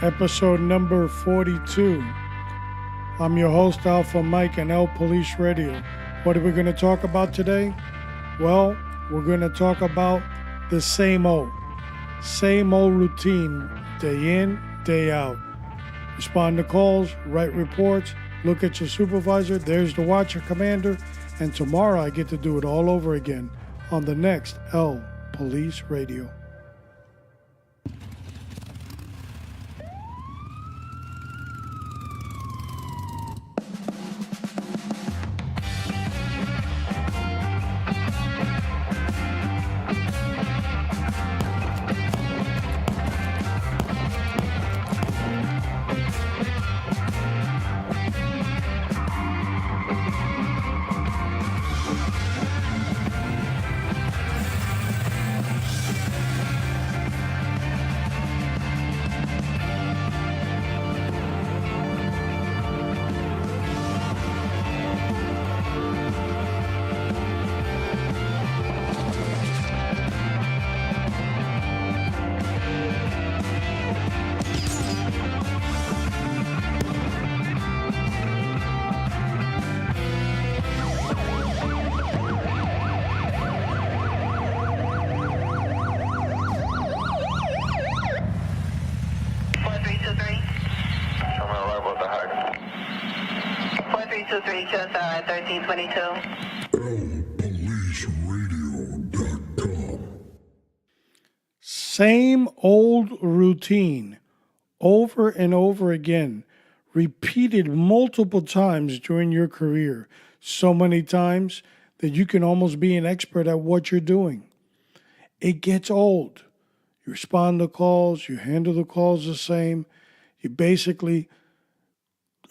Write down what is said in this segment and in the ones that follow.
episode number 42. I'm your host, Alpha Mike, and LPolice Radio. What are we going to talk about today? Well, we're going to talk about the same old routine, day in, day out. Respond to calls, write reports, look at your supervisor, there's the watcher commander, and tomorrow I get to do it all over again on the next LPolice Radio. LPoliceRadio.com. Same old routine, over and over again, repeated multiple times during your career, so many times that you can almost be an expert at what you're doing. It gets old. You respond to calls, you handle the calls the same, you basically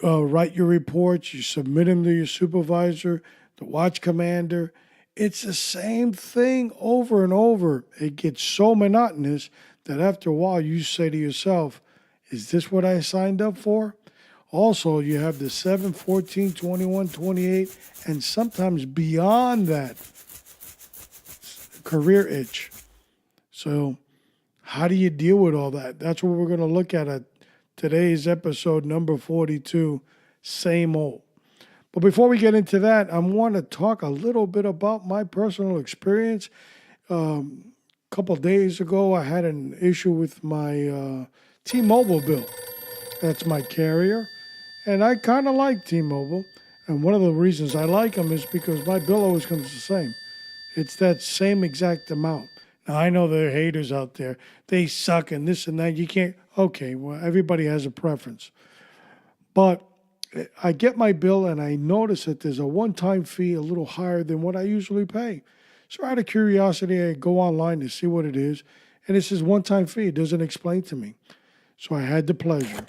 write your reports, you submit them to your supervisor, the watch commander. It's the same thing over and over. It gets so monotonous that after a while you say to yourself, is this what I signed up for? Also, you have the 7, 14, 21, 28, and sometimes beyond that career itch. So how do you deal with all that? That's what we're going to look at today's episode number 42, Same Old. But before we get into that, I want to talk a little bit about my personal experience. A couple of days ago, I had an issue with my T-Mobile bill. That's my carrier. And I kind of like T-Mobile. And one of the reasons I like them is because my bill always comes the same. It's that same exact amount. Now, I know there are haters out there. They suck and this and that. You can't. Okay, well, everybody has a preference. But I get my bill and I notice that there's a one-time fee a little higher than what I usually pay. So out of curiosity, I go online to see what it is. And it says one-time fee. It doesn't explain to me. So I had the pleasure.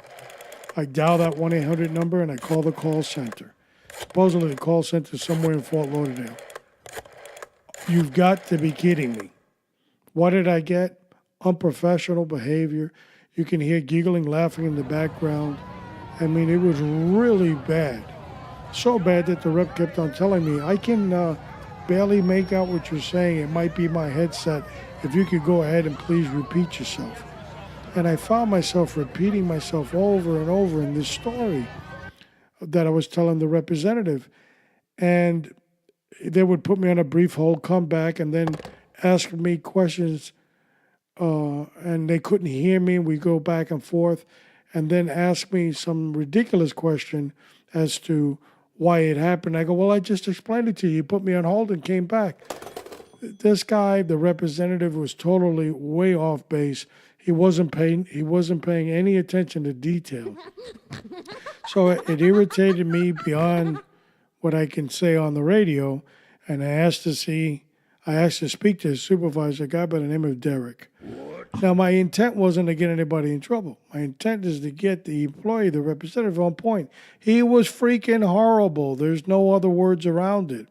I dial that 1-800 number and I call the call center. Supposedly the call center is somewhere in Fort Lauderdale. You've got to be kidding me. What did I get? Unprofessional behavior. You can hear giggling, laughing in the background. I mean, it was really bad. So bad that the rep kept on telling me, I can barely make out what you're saying. It might be my headset. If you could go ahead and please repeat yourself. And I found myself repeating myself over and over in this story that I was telling the representative. And they would put me on a brief hold, come back, and then ask me questions. And they couldn't hear me. We go back and forth. And then ask me some ridiculous question as to why it happened. I go, well, I just explained it to you. You put me on hold and came back. This guy, the representative, was totally way off base. He wasn't paying any attention to detail. So it irritated me beyond what I can say on the radio. And I asked to speak to his supervisor, a guy by the name of Derek. Now, my intent wasn't to get anybody in trouble. My intent is to get the employee, the representative, on point. He was freaking horrible. There's no other words around it.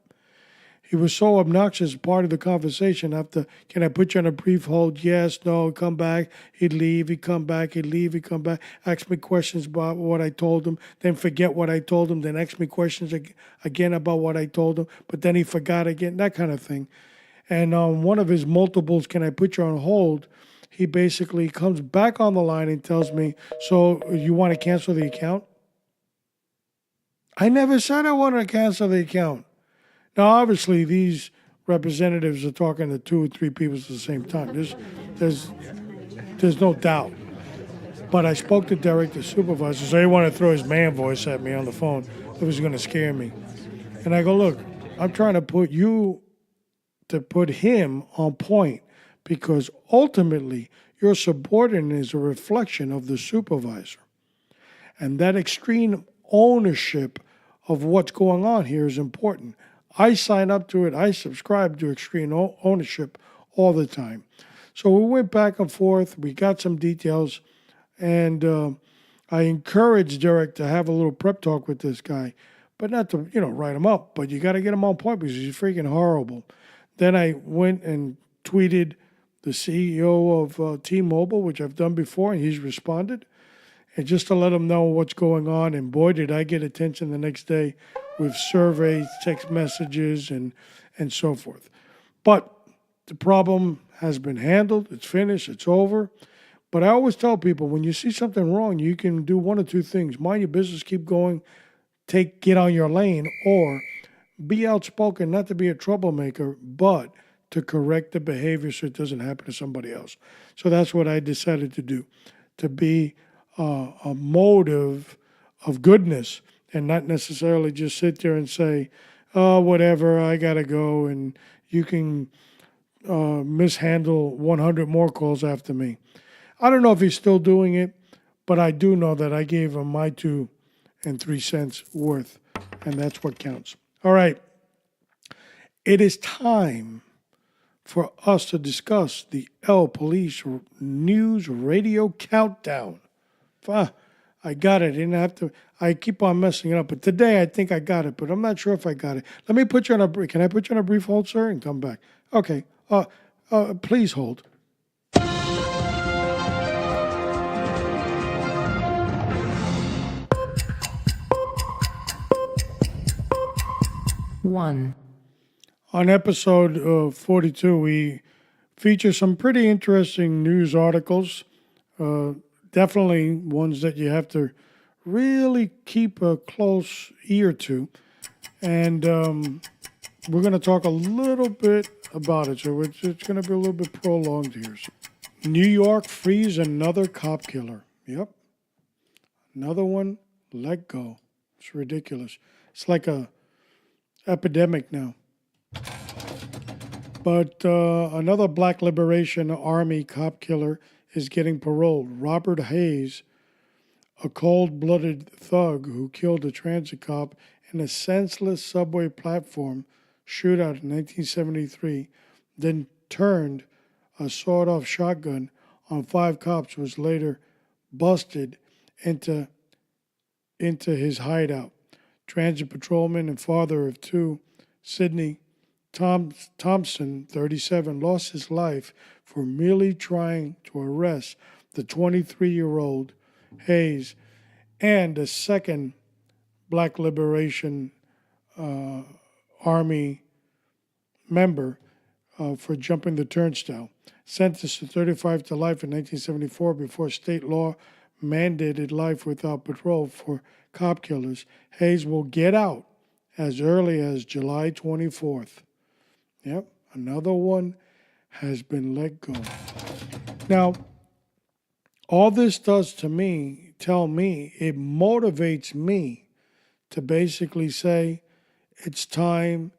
He was so obnoxious, part of the conversation after, can I put you on a brief hold? Yes, no, come back. He'd leave, he'd come back, he'd leave, he'd come back. Ask me questions about what I told him, then forget what I told him, then ask me questions again about what I told him, but then he forgot again, that kind of thing. And on one of his multiples, can I put you on hold? he basically comes back on the line and tells me, so you want to cancel the account? I never said I wanted to cancel the account. Now, obviously, these representatives are talking to 2 or 3 people at the same time. There's no doubt. But I spoke to Derek, the supervisor, so he wanted to throw his man voice at me on the phone. It was going to scare me. And I go, look, I'm trying to put him on point because ultimately your subordinate is a reflection of the supervisor. And that extreme ownership of what's going on here is important. I sign up to it. I subscribe to extreme ownership all the time. So we went back and forth. We got some details. And I encouraged Derek to have a little prep talk with this guy, but not to, write him up. But you got to get him on point because he's freaking horrible. Then I went and tweeted the CEO of T-Mobile, which I've done before, and he's responded. And just to let him know what's going on. And boy, did I get attention the next day with surveys, text messages, and so forth. But the problem has been handled. It's finished. It's over. But I always tell people, when you see something wrong, you can do one of 2 things. Mind your business, keep going, get on your lane, or be outspoken, not to be a troublemaker, but to correct the behavior so it doesn't happen to somebody else. So that's what I decided to do, to be a motive of goodness and not necessarily just sit there and say, oh, whatever, I got to go, and you can mishandle 100 more calls after me. I don't know if he's still doing it, but I do know that I gave him my 2 and 3 cents worth, and that's what counts. All right. It is time for us to discuss the LPolice News Radio Countdown. I got it. I didn't have to. I keep on messing it up, but today I think I got it, but I'm not sure if I got it. Let me put you on a brief. Can I put you on a brief hold, sir, and come back? Okay. Please hold. One. On episode 42, we feature some pretty interesting news articles. Definitely ones that you have to really keep a close ear to. And we're going to talk a little bit about it. So it's going to be a little bit prolonged here. So, New York frees another cop killer. Yep. Another one let go. It's ridiculous. It's like a epidemic now. But another Black Liberation Army cop killer is getting paroled. Robert Hayes, a cold-blooded thug who killed a transit cop in a senseless subway platform shootout in 1973, then turned a sawed-off shotgun on 5 cops, was later busted into his hideout. Transit patrolman and father of 2, Sidney Thompson, 37, lost his life for merely trying to arrest the 23-year-old Hayes and a second Black Liberation Army member for jumping the turnstile. Sentenced to 35 to life in 1974 before state law mandated life without parole for cop killers, Hayes will get out as early as July 24th. Yep, another one has been let go. Now, all this does to me, it motivates me to basically say it's time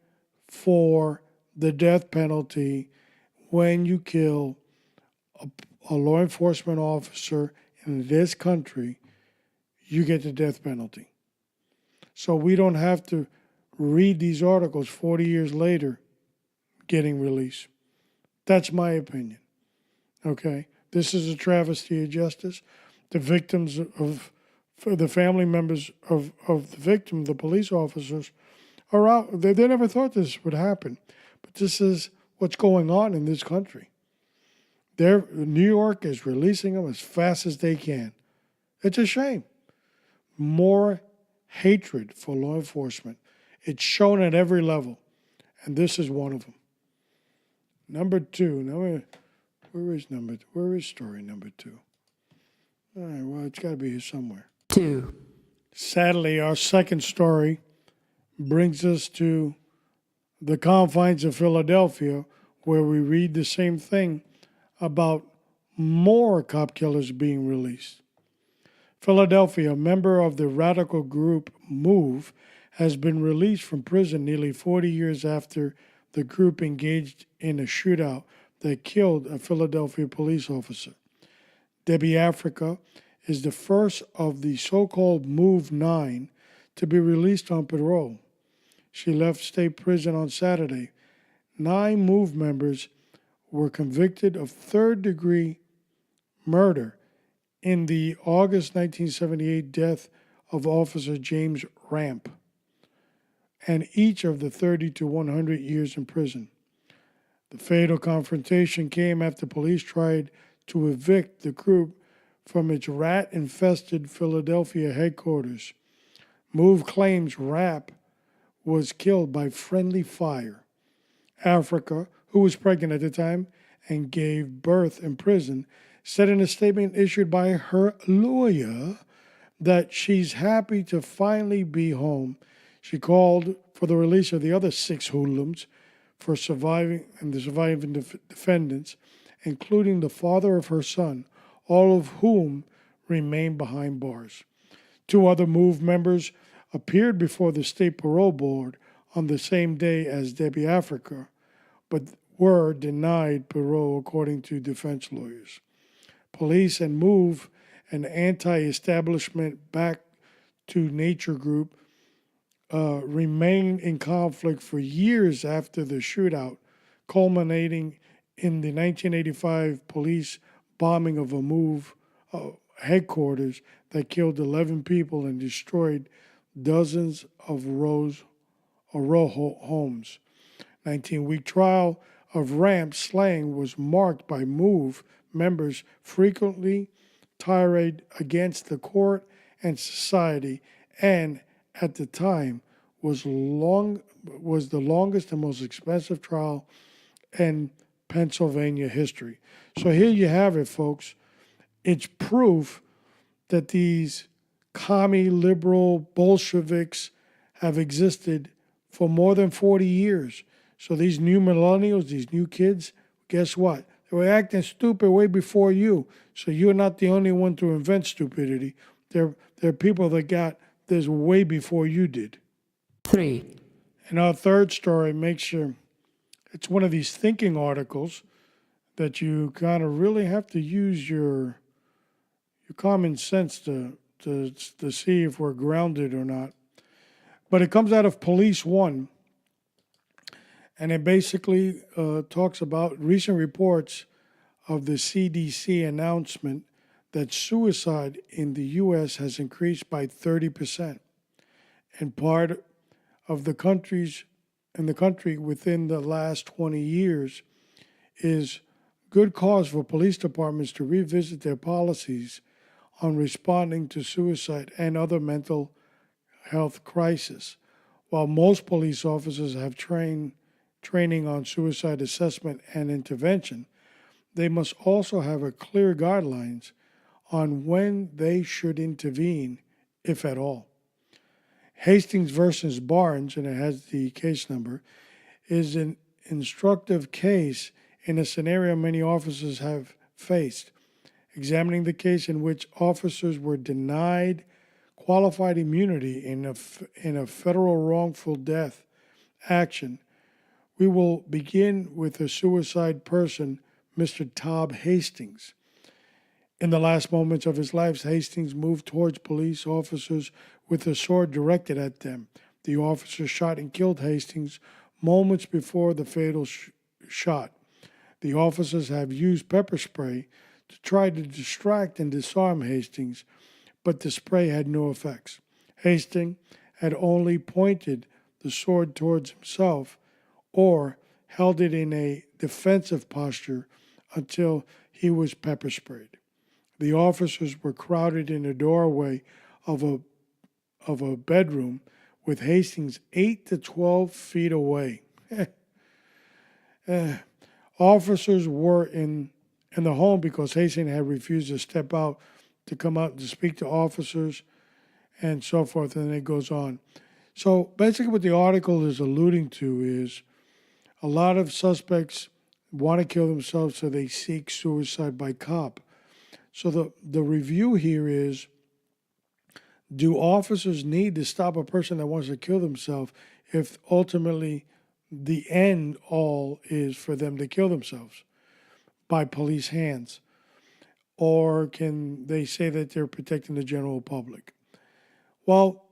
for the death penalty when you kill a law enforcement officer in this country. You get the death penalty. So we don't have to read these articles 40 years later getting released. That's my opinion. Okay? This is a travesty of justice. The victims the family members of the victim, the police officers, are out. They never thought this would happen. But this is what's going on in this country. New York is releasing them as fast as they can. It's a shame. More hatred for law enforcement. It's shown at every level. And this is one of them. Number 2. Now Where is story number 2? All right, well, it's got to be here somewhere. 2, Sadly, our second story brings us to the confines of Philadelphia, where we read the same thing about more cop killers being released. Philadelphia, a member of the radical group MOVE, has been released from prison nearly 40 years after the group engaged in a shootout that killed a Philadelphia police officer. Debbie Africa is the first of the so-called MOVE 9 to be released on parole. She left state prison on Saturday. 9 MOVE members were convicted of third-degree murder in the August 1978 death of Officer James Ramp, and each of the 30 to 100 years in prison. The fatal confrontation came after police tried to evict the group from its rat-infested Philadelphia headquarters. MOVE claims Ramp was killed by friendly fire. Africa, who was pregnant at the time and gave birth in prison, said in a statement issued by her lawyer that she's happy to finally be home. She called for the release of the other 6 hoodlums for surviving defendants, including the father of her son, all of whom remain behind bars. 2 other MOVE members appeared before the state parole board on the same day as Debbie Africa, but were denied parole according to defense lawyers. Police and MOVE, an anti-establishment back to nature group, remained in conflict for years after the shootout, culminating in the 1985 police bombing of a MOVE headquarters that killed 11 people and destroyed dozens of row homes. 19-week trial of Ramp's slaying was marked by MOVE members frequently tirade against the court and society, and at the time was the longest and most expensive trial in Pennsylvania history. So here you have it, folks. It's proof that these commie liberal Bolsheviks have existed for more than 40 years. So these new millennials, these new kids, guess what? They were acting stupid way before you. So you're not the only one to invent stupidity. There are people that got this way before you did. 3, And our third story makes sure it's one of these thinking articles that you kind of really have to use your common sense to see if we're grounded or not. But it comes out of Police One, and it basically talks about recent reports of the CDC announcement that suicide in the U.S. has increased by 30%. And part of the country within the last 20 years is good cause for police departments to revisit their policies on responding to suicide and other mental health crisis. While most police officers have training on suicide assessment and intervention, they must also have a clear guidelines on when they should intervene, if at all. Hastings versus Barnes, and it has the case number, is an instructive case in a scenario many officers have faced, examining the case in which officers were denied qualified immunity in a federal wrongful death action. We will begin with a suicide person, Mr. Todd Hastings. In the last moments of his life, Hastings moved towards police officers with a sword directed at them. The officer shot and killed Hastings moments before the fatal shot. The officers have used pepper spray to try to distract and disarm Hastings, but the spray had no effects. Hastings had only pointed the sword towards himself or held it in a defensive posture until he was pepper sprayed. The officers were crowded in a doorway of a bedroom with Hastings 8 to 12 feet away. Officers were in in the home because Hastings had refused to step out to come out to speak to officers and so forth. And it goes on. So basically, what the article is alluding to is a lot of suspects want to kill themselves, so they seek suicide by cop. So the review here is, do officers need to stop a person that wants to kill themselves if ultimately the end all is for them to kill themselves by police hands? Or can they say that they're protecting the general public? Well,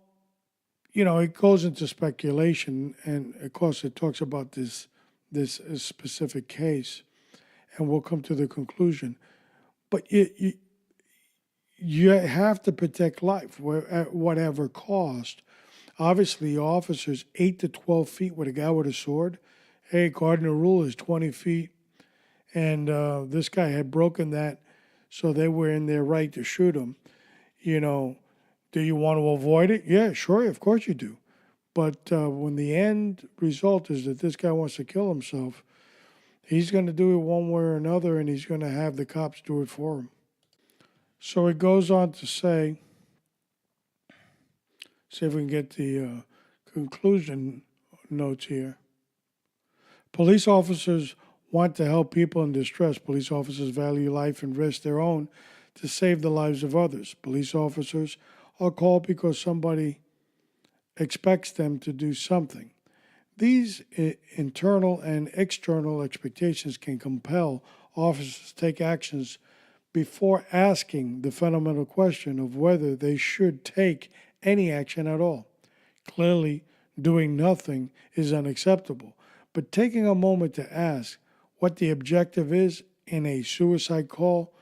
it goes into speculation, and of course it talks about this specific case, and we'll come to the conclusion. But you have to protect life at whatever cost. Obviously, officers 8 to 12 feet with a guy with a sword. Hey, cardinal rule is 20 feet, and this guy had broken that, so they were in their right to shoot him. Do you want to avoid it? Yeah, sure, of course you do. But when the end result is that this guy wants to kill himself, he's going to do it one way or another, and he's going to have the cops do it for him. So it goes on to say, see if we can get the conclusion notes here. Police officers want to help people in distress. Police officers value life and risk their own to save the lives of others. Police officers are called because somebody expects them to do something. These internal and external expectations can compel officers to take actions before asking the fundamental question of whether they should take any action at all. Clearly, doing nothing is unacceptable, but taking a moment to ask what the objective is in a suicide call,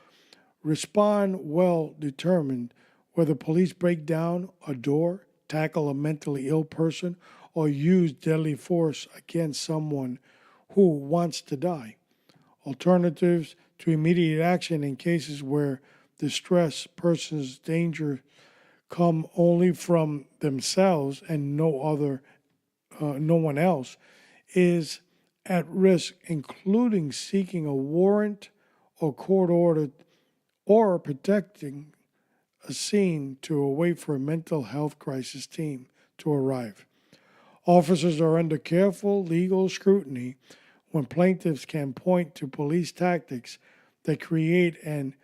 respond well determined whether police break down a door, tackle a mentally ill person, or use deadly force against someone who wants to die. Alternatives to immediate action in cases where distressed person's danger come only from themselves and no one else is at risk, including seeking a warrant or court order or protecting a scene to wait for a mental health crisis team to arrive. Officers are under careful legal scrutiny when plaintiffs can point to police tactics that create an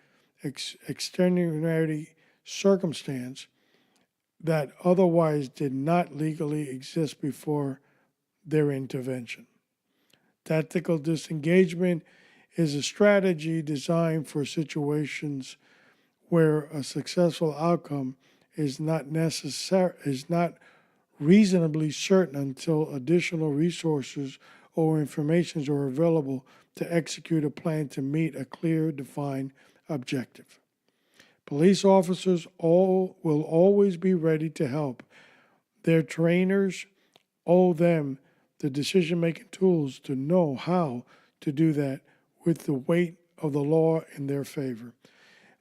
extenuating circumstance that otherwise did not legally exist before their intervention. Tactical disengagement is a strategy designed for situations where a successful outcome is not reasonably certain until additional resources or information are available to execute a plan to meet a clear, defined objective. Police officers will always be ready to help. Their trainers owe them the decision-making tools to know how to do that with the weight of the law in their favor.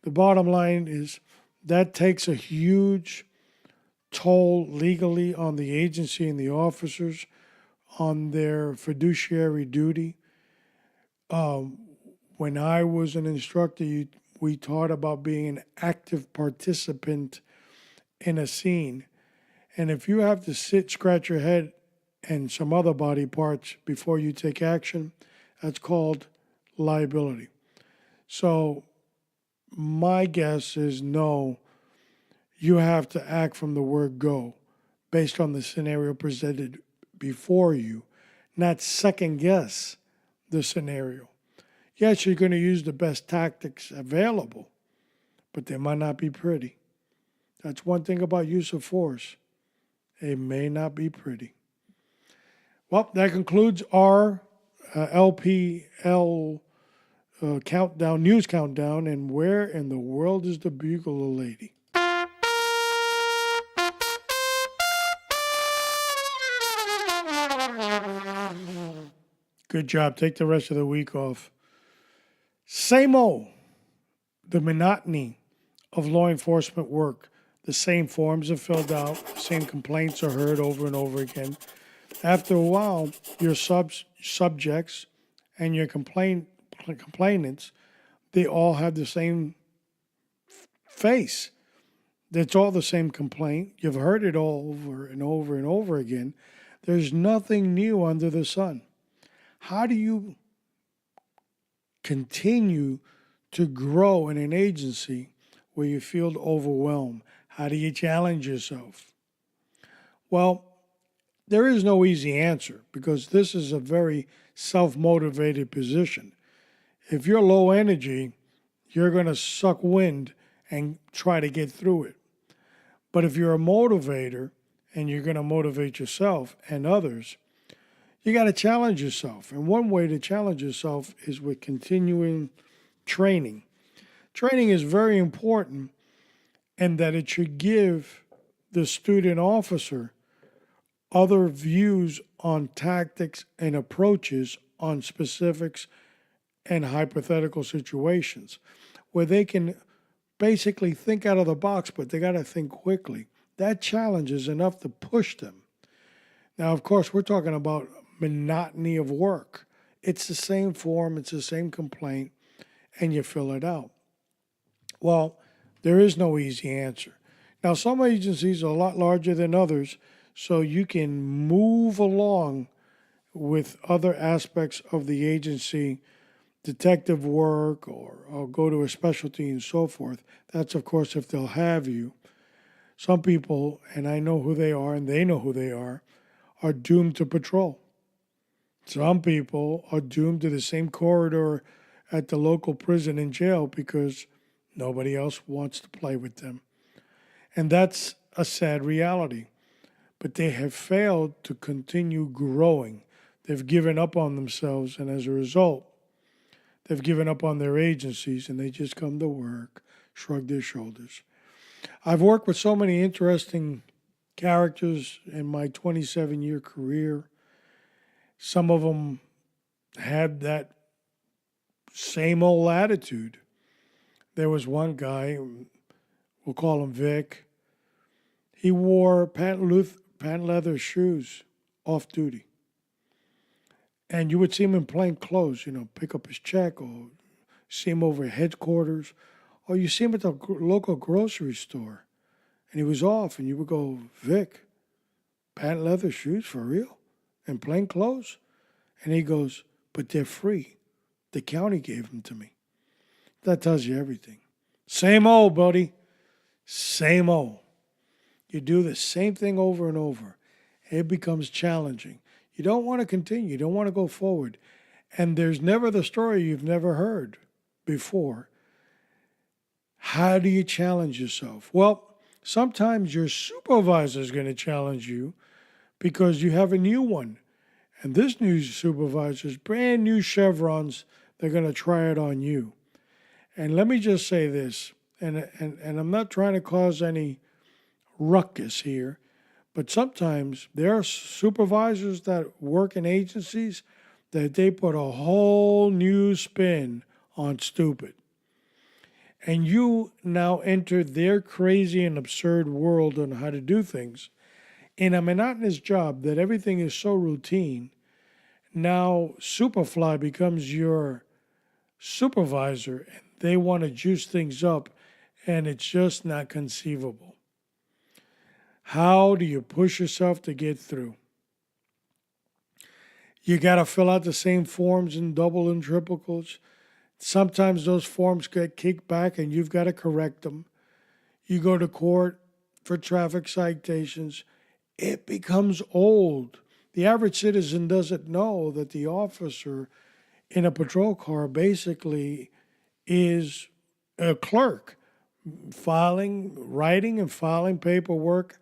The bottom line is that takes a huge toll legally on the agency and the officers on their fiduciary duty. When I was an instructor, we taught about being an active participant in a scene. And if you have to sit, scratch your head and some other body parts before you take action, that's called liability. So my guess is no, you have to act from the word go based on the scenario presented before you, not second guess the scenario. Yes, you're going to use the best tactics available, but they might not be pretty. That's one thing about use of force. It may not be pretty. Well, that concludes our LPL countdown, news countdown, and where in the world is the bugler lady? Good job. Take the rest of the week off. Same old. The monotony of law enforcement work. The same forms are filled out. The same complaints are heard over and over again. After a while, your subjects and your complainants they all have the same face. It's all the same complaint. You've heard it all over and over and over again. There's nothing new under the sun. How do you continue to grow in an agency where you feel overwhelmed? How do you challenge yourself? Well, there is no easy answer because this is a very self motivated position. If you're low energy, you're going to suck wind and try to get through it. But if you're a motivator and you're going to motivate yourself and others, you got to challenge yourself. And one way to challenge yourself is with continuing training. Training is very important in that it should give the student officer other views on tactics and approaches on specifics and hypothetical situations where they can basically think out of the box, but they got to think quickly. That challenge is enough to push them. Now, of course, we're talking about monotony of work. It's the same form, it's the same complaint, and you fill it out. Well, there is no easy answer. Now, some agencies are a lot larger than others, so you can move along with other aspects of the agency, detective work, or go to a specialty and so forth. That's, of course, if they'll have you. Some people, and I know who they are, and they know who they are doomed to patrol. Some people are doomed to the same corridor at the local prison and jail because nobody else wants to play with them. And that's a sad reality. But they have failed to continue growing. They've given up on themselves, and as a result, they've given up on their agencies, and they just come to work, shrug their shoulders. I've worked with so many interesting characters in my 27-year career. Some of them had that same old attitude. There was one guy, we'll call him Vic. He wore patent leather shoes off duty. And you would see him in plain clothes, pick up his check, or see him over at headquarters, or you see him at the local grocery store. And he was off, and you would go, Vic, patent leather shoes for real? And plain clothes? And he goes, but they're free. The county gave them to me. That tells you everything. Same old, buddy. Same old. You do the same thing over and over. It becomes challenging. You don't want to continue. You don't want to go forward. And there's never the story you've never heard before. How do you challenge yourself? Well, sometimes your supervisor is going to challenge you because you have a new one. And this new supervisor is brand new chevrons. They're going to try it on you. And let me just say this, and I'm not trying to cause any ruckus here, but sometimes there are supervisors that work in agencies that they put a whole new spin on stupid. And you now enter their crazy and absurd world on how to do things. In a monotonous job that everything is so routine, now Superfly becomes your supervisor and they want to juice things up, and it's just not conceivable. How do you push yourself to get through? You got to fill out the same forms in double and triple quotes. Sometimes those forms get kicked back and you've got to correct them. You go to court for traffic citations. It becomes old. The average citizen doesn't know that the officer in a patrol car basically is a clerk, writing and filing paperwork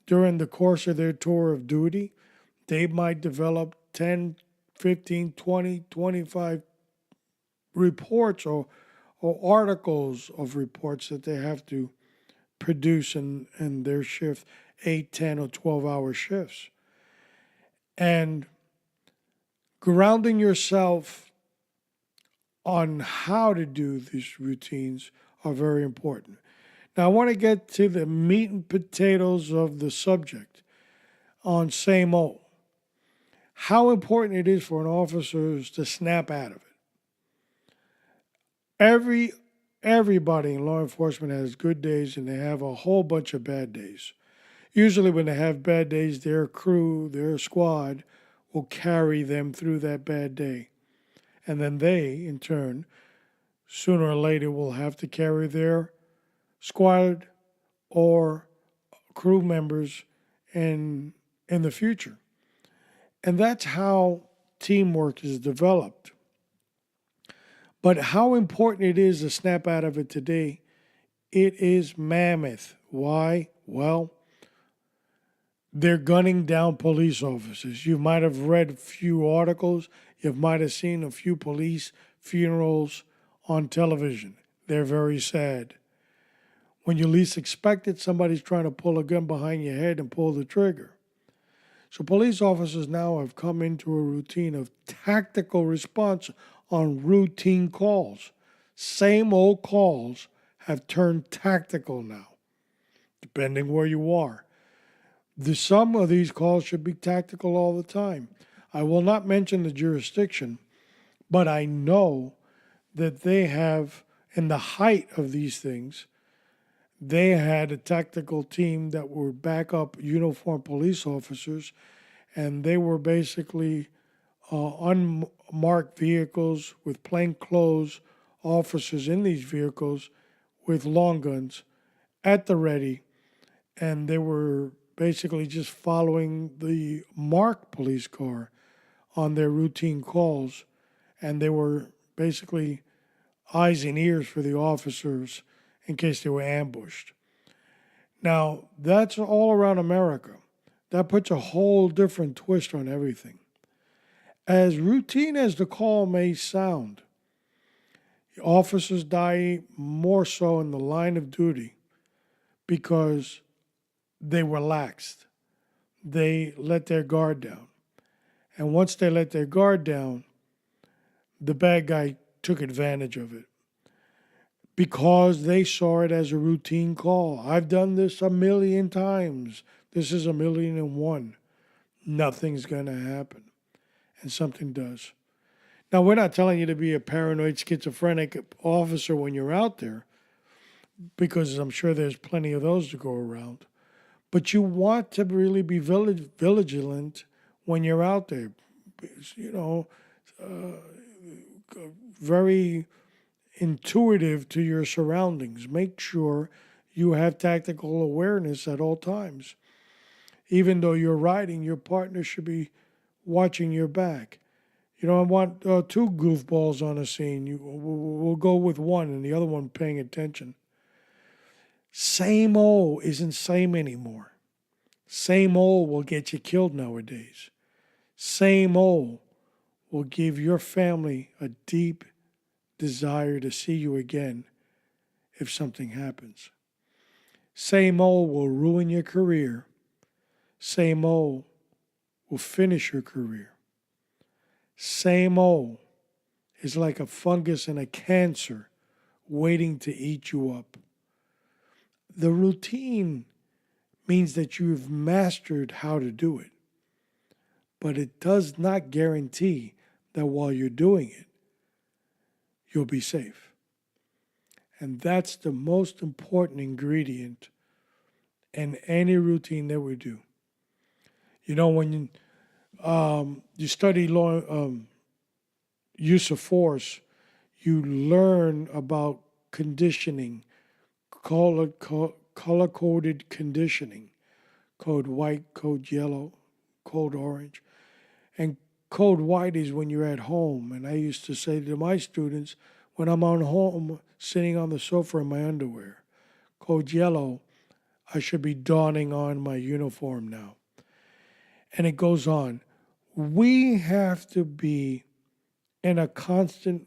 during the course of their tour of duty. They might develop 10, 15, 20, 25 reports or articles of reports that they have to produce in their shift, 8, 10, or 12-hour shifts. And grounding yourself on how to do these routines are very important. Now, I want to get to the meat and potatoes of the subject on same old. How important it is for an officer to snap out of it. Every everybody in law enforcement has good days and they have a whole bunch of bad days. Usually when they have bad days, their crew, their squad will carry them through that bad day. And then they, in turn, sooner or later will have to carry their squad or crew members in the future. And that's how teamwork is developed. But how important it is to snap out of it today, it is mammoth. Why? Well, they're gunning down police officers. You might have read a few articles. You might have seen a few police funerals on television. They're very sad. When you least expect it, somebody's trying to pull a gun behind your head and pull the trigger. So police officers now have come into a routine of tactical response on routine calls. Same old calls have turned tactical now, depending where you are. Some of these calls should be tactical all the time. I will not mention the jurisdiction, but I know that they have, in the height of these things, they had a tactical team that were backup uniformed police officers, and they were basically unmarked vehicles with plainclothes officers in these vehicles with long guns at the ready, and they were basically just following the marked police car on their routine calls, and they were basically eyes and ears for the officers in case they were ambushed. Now, that's all around America. That puts a whole different twist on everything. As routine as the call may sound, officers die more so in the line of duty because they relaxed. They let their guard down. And once they let their guard down, the bad guy took advantage of it because they saw it as a routine call. I've done this a million times. This is 1,000,001. Nothing's going to happen. And something does. Now, we're not telling you to be a paranoid, schizophrenic officer when you're out there, because I'm sure there's plenty of those to go around. But you want to really be vigilant when you're out there. You know, very intuitive to your surroundings. Make sure you have tactical awareness at all times. Even though you're riding, your partner should be watching your back. You don't want two goofballs on a scene. We'll go with one and the other one paying attention. Same old isn't same anymore. Same old will get you killed nowadays. Same old will give your family a deep desire to see you again if something happens. Same old will ruin your career. Same old will finish your career. Same old is like a fungus and a cancer waiting to eat you up. The routine means that you've mastered how to do it, but it does not guarantee that while you're doing it, you'll be safe. And that's the most important ingredient in any routine that we do. You know, when you study law, use of force, you learn about conditioning, color-coded conditioning, code white, code yellow, code orange. And code white is when you're at home. And I used to say to my students, when I'm on home, sitting on the sofa in my underwear. Code yellow, I should be donning on my uniform now. And it goes on. We have to be in a constant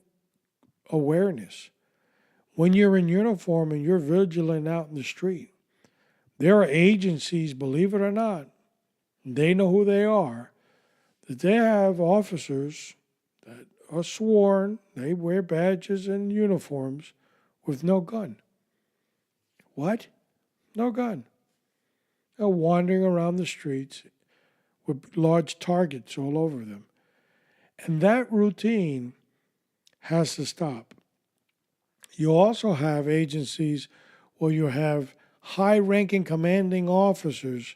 awareness. When you're in uniform and you're vigilant out in the street, there are agencies, believe it or not, they know who they are, that they have officers that are sworn, they wear badges and uniforms with no gun. What? No gun. They're wandering around the streets with large targets all over them. And that routine has to stop. You also have agencies where you have high ranking commanding officers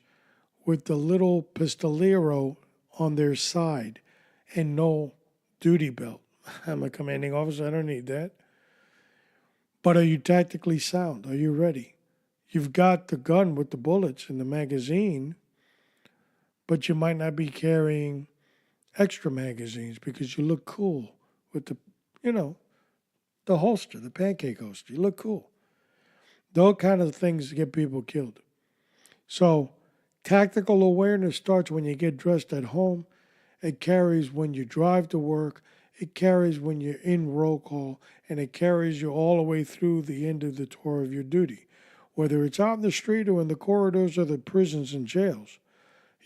with the little pistolero on their side and no duty belt. I'm a commanding officer, I don't need that. But are you tactically sound? Are you ready? You've got the gun with the bullets and the magazine, but you might not be carrying extra magazines because you look cool with you know, the holster, the pancake holster. You look cool. Those kind of things get people killed. So, tactical awareness starts when you get dressed at home. It carries when you drive to work. It carries when you're in roll call. And it carries you all the way through the end of the tour of your duty. Whether it's out in the street or in the corridors of the prisons and jails,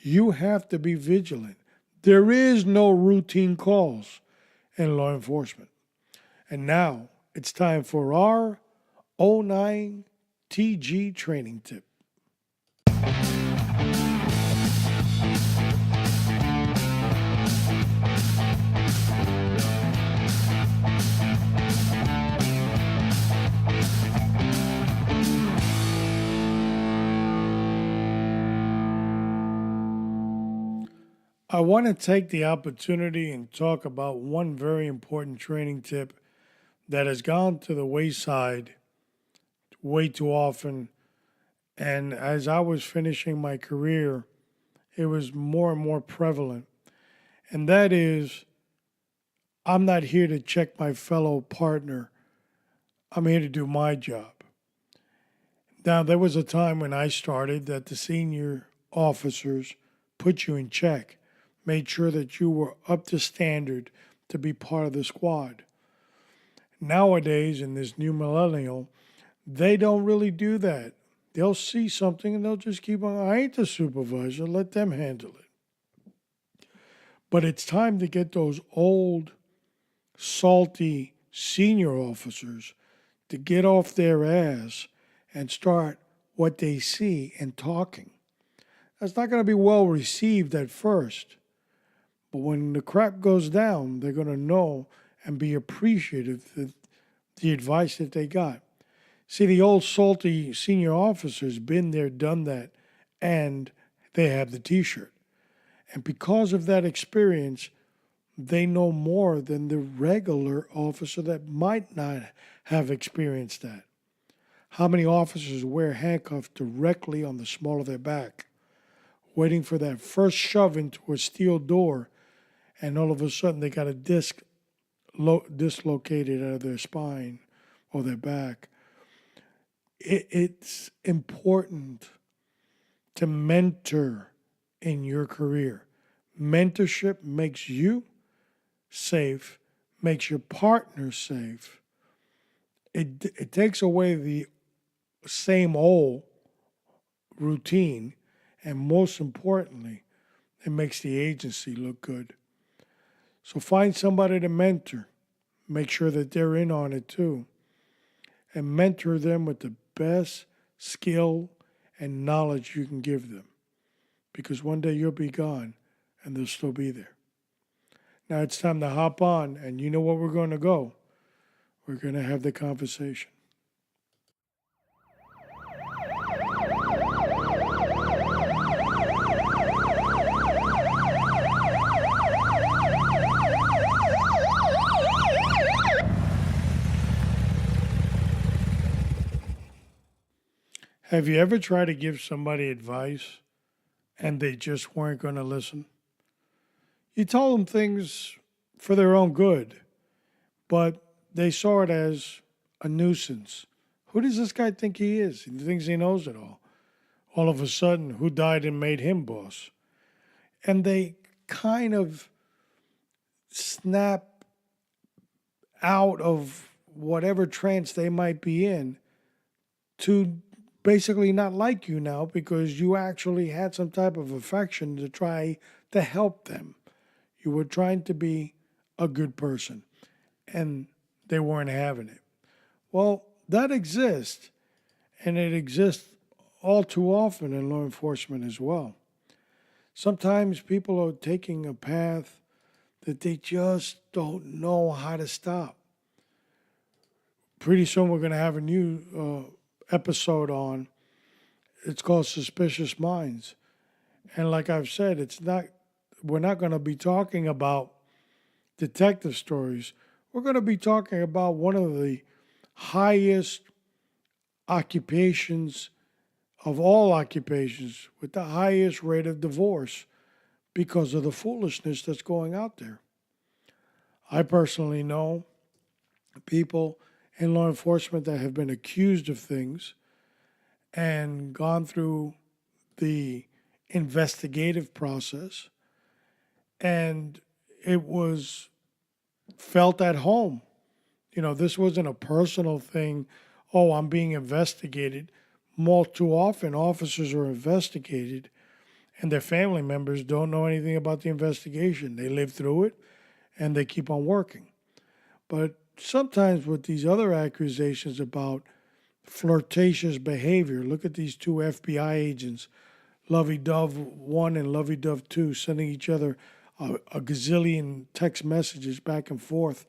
you have to be vigilant. There is no routine calls in law enforcement. And now it's time for our '09 TG training tip. I want to take the opportunity and talk about one very important training tip that has gone to the wayside way too often. And as I was finishing my career, it was more and more prevalent. And that is, I'm not here to check my fellow partner, I'm here to do my job. Now, there was a time when I started that the senior officers put you in check, made sure that you were up to standard to be part of the squad. Nowadays, in this new millennial, they don't really do that. They'll see something and they'll just keep on. I ain't the supervisor, let them handle it. But it's time to get those old, salty senior officers to get off their ass and start what they see and talking. That's not going to be well received at first, but when the crap goes down, they're going to know and be appreciative of the advice that they got. See, the old salty senior officers been there, done that, and they have the T-shirt. And because of that experience, they know more than the regular officer that might not have experienced that. How many officers wear handcuffs directly on the small of their back, waiting for that first shove into a steel door, and all of a sudden they got a disc dislocated out of their spine or their back? It's important to mentor in your career. Mentorship makes you safe, makes your partner safe. It takes away the same old routine, and most importantly, it makes the agency look good. So find somebody to mentor. Make sure that they're in on it too. And mentor them with the best skill and knowledge you can give them. Because one day you'll be gone and they'll still be there. Now it's time to hop on, and you know where we're going to go. We're going to have the conversation. Have you ever tried to give somebody advice and they just weren't going to listen? You told them things for their own good, but they saw it as a nuisance. Who does this guy think he is? He thinks he knows it all. All of a sudden, who died and made him boss? And they kind of snap out of whatever trance they might be in to basically not like you now because you actually had some type of affection to try to help them. You were trying to be a good person, and they weren't having it. Well, that exists, and it exists all too often in law enforcement as well. Sometimes people are taking a path that they just don't know how to stop. pretty soon we're going to have a new episode on. It's called Suspicious Minds. And like I've said, we're not going to be talking about detective stories. We're going to be talking about one of the highest occupations of all occupations with the highest rate of divorce because of the foolishness that's going out there. I personally know people in law enforcement that have been accused of things and gone through the investigative process, and it was felt at home. This wasn't a personal thing. Oh, I'm being investigated. More too often, officers are investigated, and their family members don't know anything about the investigation. They live through it, and they keep on working. But sometimes with these other accusations about flirtatious behavior, look at these two FBI agents, Lovey Dove 1 and Lovey Dove 2, sending each other a gazillion text messages back and forth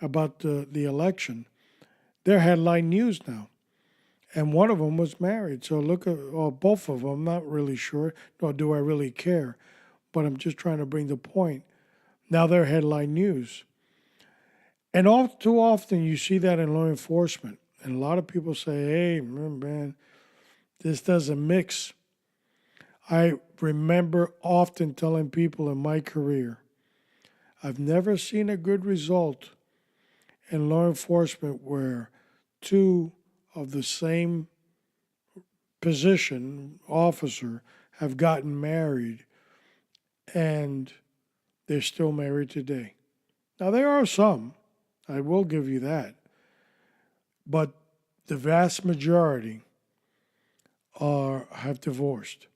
about the election. They're headline news now. And one of them was married. So look at, or both of them, I'm not really sure, nor do I really care. But I'm just trying to bring the point. Now they're headline news. And all too often you see that in law enforcement. And a lot of people say, hey, man, this doesn't mix. I remember often telling people in my career, I've never seen a good result in law enforcement where two of the same position, officer, have gotten married and they're still married today. Now, there are some, I will give you that, but the vast majority have divorced.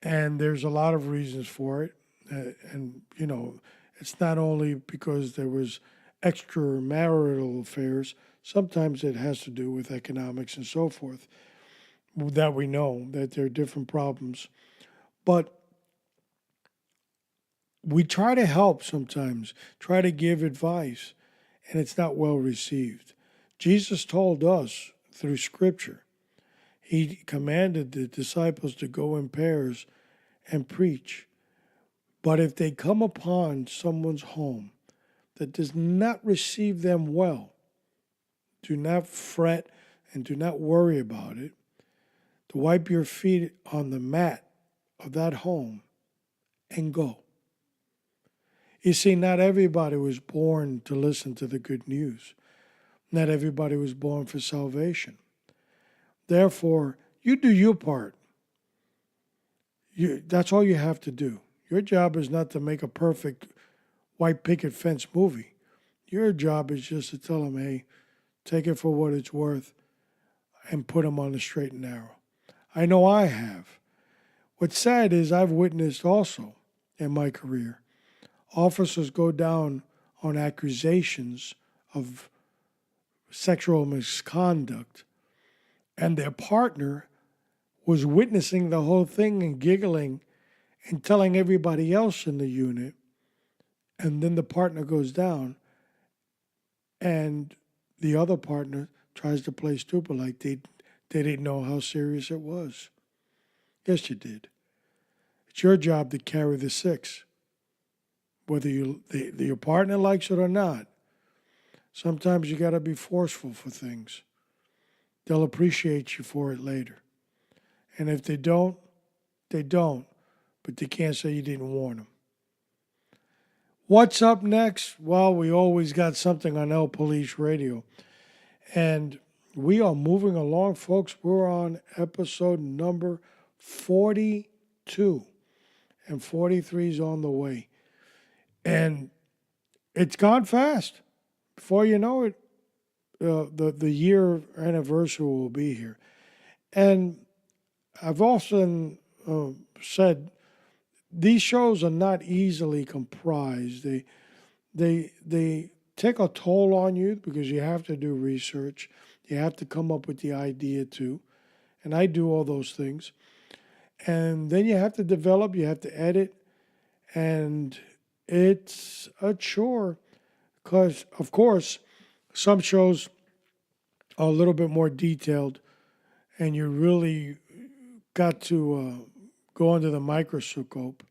And there's a lot of reasons for it. It's not only because there was extramarital affairs. Sometimes it has to do with economics and so forth, that we know that there are different problems. But we try to help sometimes, try to give advice, and it's not well received. Jesus told us through Scripture, he commanded the disciples to go in pairs and preach. But if they come upon someone's home that does not receive them well, do not fret and do not worry about it. To wipe your feet on the mat of that home and go. You see, not everybody was born to listen to the good news. Not everybody was born for salvation. Therefore, you do your part. That's all you have to do. Your job is not to make a perfect white picket fence movie. Your job is just to tell them, hey, take it for what it's worth and put them on the straight and narrow. I know I have. What's sad is I've witnessed also in my career, officers go down on accusations of sexual misconduct, and their partner was witnessing the whole thing and giggling and telling everybody else in the unit, and then the partner goes down, and the other partner tries to play stupid like they didn't know how serious it was. Yes, you did. It's your job to carry the six, whether your partner likes it or not. Sometimes you got to be forceful for things. They'll appreciate you for it later. And if they don't, they don't. But they can't say you didn't warn them. What's up next? Well, we always got something on LPolice Radio. And we are moving along, folks. We're on episode number 42. And 43 is on the way. And it's gone fast. Before you know it, the year anniversary will be here. And I've often said these shows are not easily comprised. They take a toll on you because you have to do research. You have to come up with the idea too. And I do all those things. And then you have to develop, you have to edit. And it's a chore because, of course, some shows a little bit more detailed, and you really got to go under the microscope.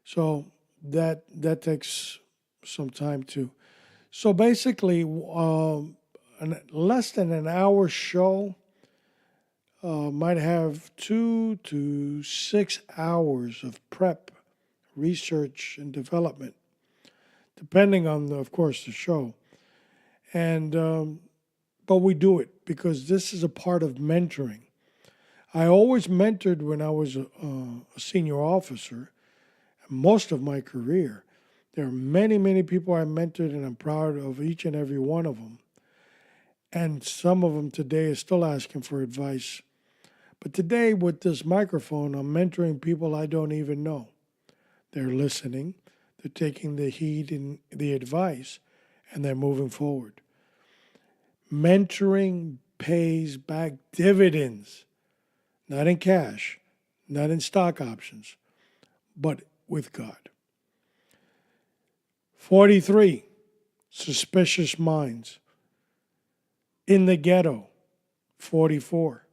So that takes some time too. So basically, less than an hour show might have 2 to 6 hours of prep, research, and development, depending on, of course, the show. And but we do it because this is a part of mentoring. I always mentored when I was a senior officer, most of my career. There are many, many people I mentored, and I'm proud of each and every one of them. And some of them today are still asking for advice. But today, with this microphone, I'm mentoring people I don't even know. They're listening, they're taking the heed and the advice, and they're moving forward. Mentoring pays back dividends, not in cash, not in stock options, but with God. 43, suspicious minds. In the ghetto, 44.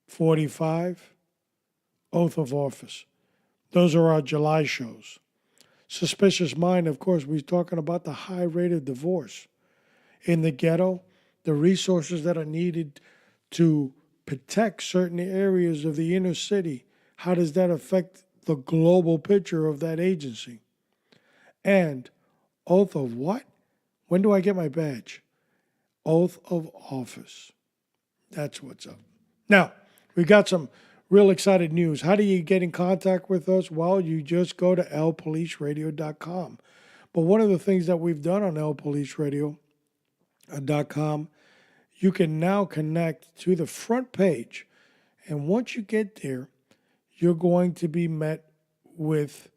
45, oath of office. Those are our July shows. Suspicious mind, of course, we're talking about the high rate of divorce. In the ghetto, the resources that are needed to protect certain areas of the inner city. How does that affect the global picture of that agency? And oath of what? When do I get my badge? Oath of office. That's what's up. Now, we got some real excited news. How do you get in contact with us? Well, you just go to LPoliceRadio.com. But one of the things that we've done on LPoliceRadio.com, you can now connect to the front page. And once you get there, you're going to be met with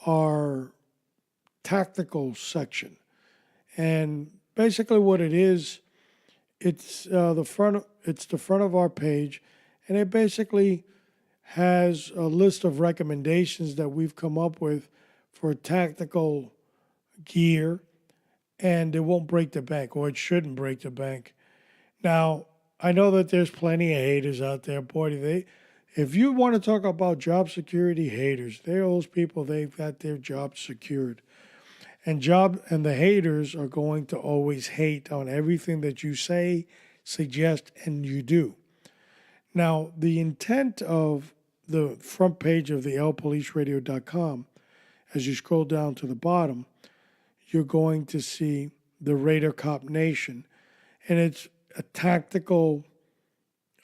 our tactical section. And basically what it is, it's the front of our page, and it basically has a list of recommendations that we've come up with for tactical gear, and it won't break the bank, or it shouldn't break the bank. Now, I know that there's plenty of haters out there. Boy, if you want to talk about job security haters, they're those people, they've got their jobs secured. And the haters are going to always hate on everything that you say, suggest, and you do. Now, the intent of the front page of the LPoliceRadio.com, as you scroll down to the bottom, you're going to see the Raider Cop Nation. And it's a tactical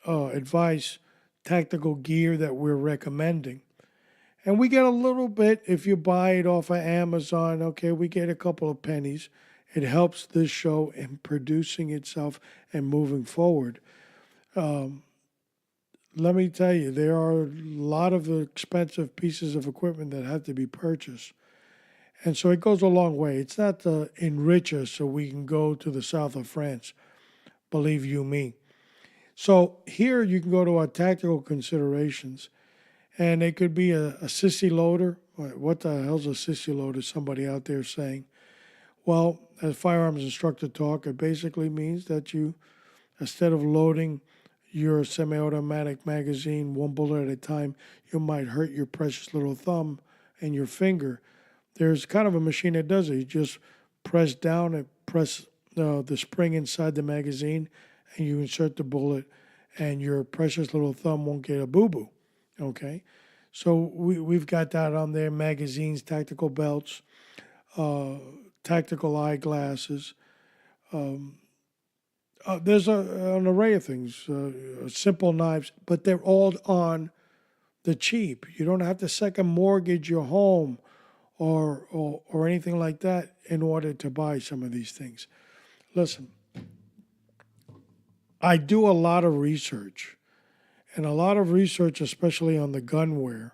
advice, tactical gear that we're recommending. And we get a little bit if you buy it off of Amazon. Okay, we get a couple of pennies. It helps this show in producing itself and moving forward. Let me tell you, there are a lot of expensive pieces of equipment that have to be purchased. And so it goes a long way. It's not to enrich us so we can go to the south of France, believe you me. So here you can go to our tactical considerations. And it could be a sissy loader. What the hell's a sissy loader? Somebody out there saying. Well, as firearms instructor talk, it basically means that you, instead of loading your semi-automatic magazine one bullet at a time, you might hurt your precious little thumb and your finger. There's kind of a machine that does it. You just press down and press the spring inside the magazine, and you insert the bullet, and your precious little thumb won't get a boo-boo. Okay, so we've got that on there: magazines, tactical belts, tactical eyeglasses. There's an array of things, simple knives, but they're all on the cheap. You don't have to second mortgage your home or anything like that in order to buy some of these things. Listen, I do a lot of research. And a lot of research, especially on the gunware.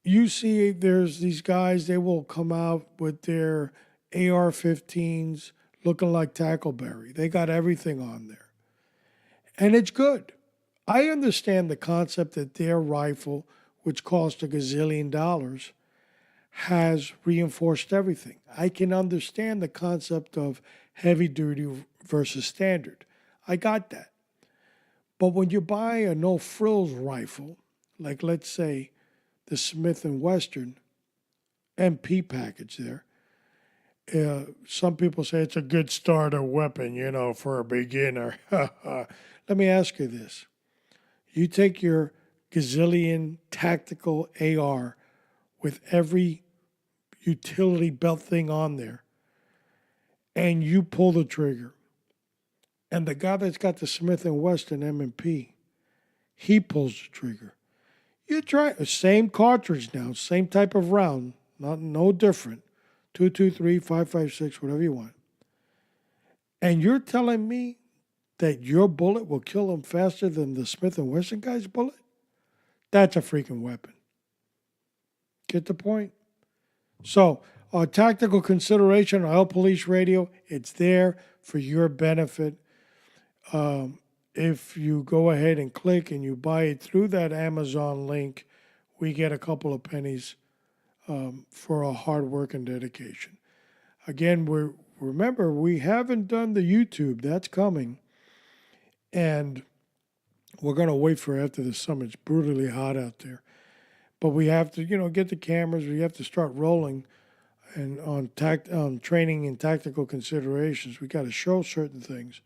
You see, there's these guys, they will come out with their AR-15s looking like Tackleberry. They got everything on there. And it's good. I understand the concept that their rifle, which cost a gazillion dollars, has reinforced everything. I can understand the concept of heavy-duty versus standard. I got that. But when you buy a no frills rifle, like let's say the Smith & Wesson MP package there, some people say it's a good starter weapon, for a beginner. Let me ask you this. You take your gazillion tactical AR with every utility belt thing on there, and you pull the trigger. And the guy that's got the Smith & Wesson M&P, he pulls the trigger. You try same cartridge now, same type of round, no different. 223, 556, whatever you want. And you're telling me that your bullet will kill him faster than the Smith & Wesson guy's bullet? That's a freaking weapon. Get the point? So, our tactical consideration on LPolice Radio, it's there for your benefit. If you go ahead and click and you buy it through that Amazon link, we get a couple of pennies for our hard work and dedication. Again, remember, we haven't done the YouTube. That's coming. And we're going to wait for after the summer. It's brutally hot out there. But we have to, get the cameras. We have to start rolling. And on training and tactical considerations, we got to show certain things.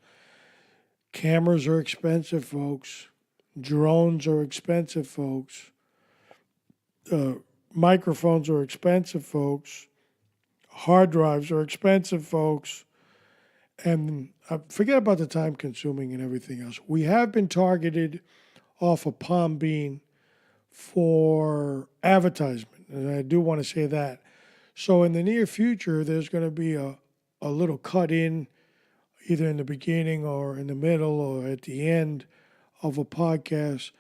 Cameras are expensive, folks. Drones are expensive, folks. Microphones are expensive, folks. Hard drives are expensive, folks. And forget about the time consuming and everything else. We have been targeted off of Palm Bean for advertisement, and I do want to say that. So in the near future, there's going to be a little cut in, either in the beginning or in the middle or at the end of a podcast.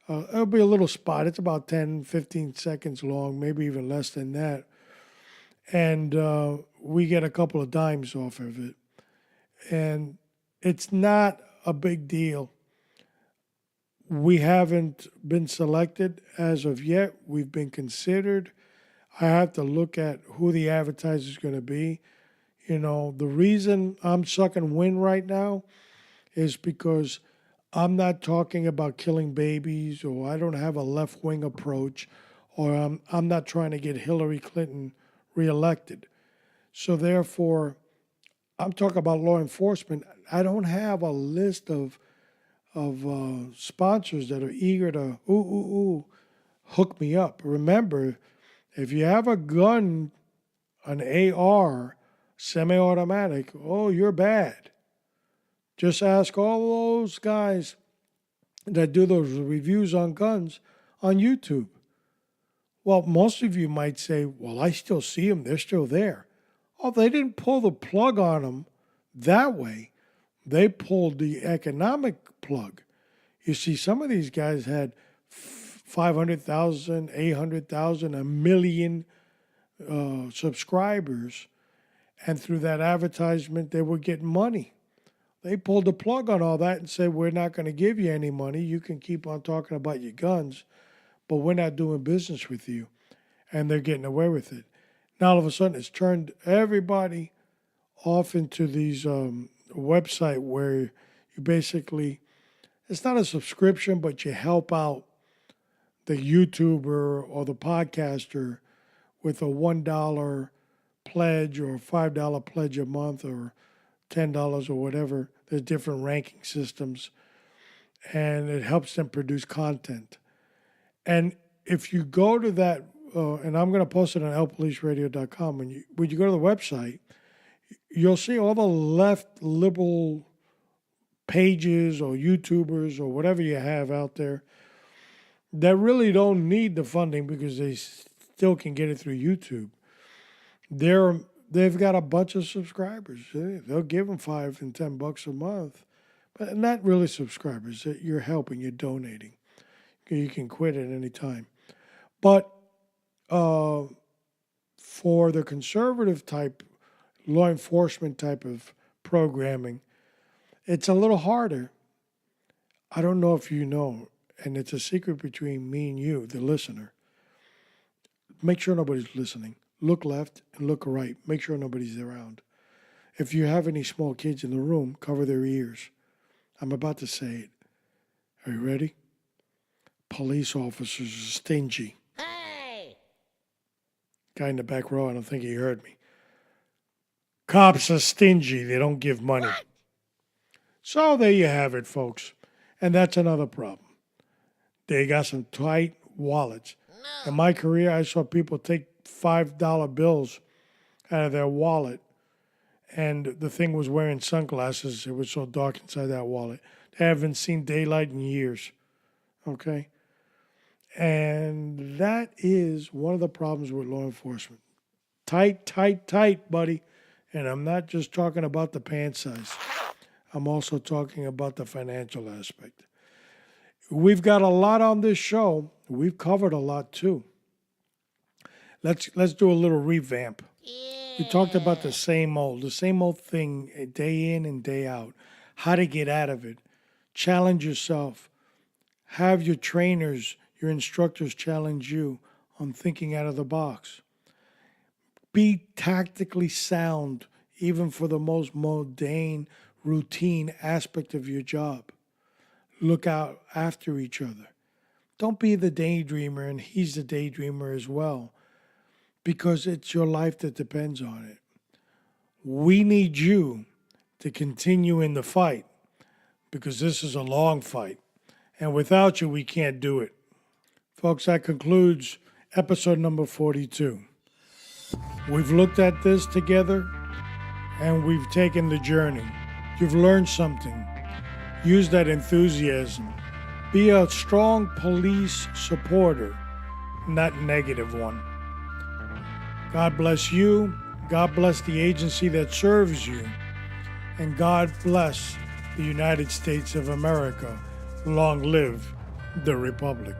It'll be a little spot. It's about 10, 15 seconds long, maybe even less than that. And we get a couple of dimes off of it. And it's not a big deal. We haven't been selected as of yet. We've been considered. I have to look at who the advertiser is going to be. The reason I'm sucking wind right now is because I'm not talking about killing babies, or I don't have a left-wing approach, or I'm not trying to get Hillary Clinton reelected. So therefore, I'm talking about law enforcement. I don't have a list of sponsors that are eager to hook me up. Remember, if you have a gun, an AR, semi-automatic, you're bad. Just ask all those guys that do those reviews on guns on YouTube. Well, most of you might say, well, I still see them. They're still there. Oh, they didn't pull the plug on them that way. They pulled the economic plug. You see, some of these guys had 500,000, 800,000, a million subscribers. And through that advertisement, they were getting money. They pulled the plug on all that and said, we're not going to give you any money. You can keep on talking about your guns, but we're not doing business with you. And they're getting away with it. Now, all of a sudden, it's turned everybody off into these website where you basically, it's not a subscription, but you help out the YouTuber or the podcaster with a $1 pledge or a $5 pledge a month or $10 or whatever. There's different ranking systems, and it helps them produce content. And if you go to that, and I'm going to post it on LPoliceRadio.com, when you go to the website, you'll see all the left liberal pages or YouTubers or whatever you have out there that really don't need the funding because they still can get it through YouTube. They've got a bunch of subscribers. They'll give them $5 and $10 a month, but not really subscribers. You're helping, you're donating. You can quit at any time. But for the conservative type, law enforcement type of programming, it's a little harder. I don't know if you know, and it's a secret between me and you, the listener. Make sure nobody's listening. Look left and look right. Make sure nobody's around. If you have any small kids in the room, cover their ears. I'm about to say it. Are you ready? Police officers are stingy. Hey! Guy in the back row, I don't think he heard me. Cops are stingy. They don't give money. What? So there you have it, folks. And that's another problem. They got some tight wallets. No. In my career, I saw people take $5 bills out of their wallet, and the thing was wearing sunglasses. It was so dark inside that wallet. They haven't seen daylight in years. Okay? And that is one of the problems with law enforcement. Tight, tight, tight, buddy. And I'm not just talking about the pant size. I'm also talking about the financial aspect. We've got a lot on this show. We've covered a lot too. Let's do a little revamp. We talked about the same old thing day in and day out. How to get out of it. Challenge yourself. Have your trainers, your instructors challenge you on thinking out of the box. Be tactically sound, even for the most mundane, routine aspect of your job. Look out after each other. Don't be the daydreamer and he's the daydreamer as well, because it's your life that depends on it. We need you to continue in the fight, because this is a long fight. And without you, we can't do it. Folks, that concludes episode number 42. We've looked at this together and we've taken the journey. You've learned something. Use that enthusiasm. Be a strong police supporter, not negative one. God bless you. God bless the agency that serves you. And God bless the United States of America. Long live the Republic.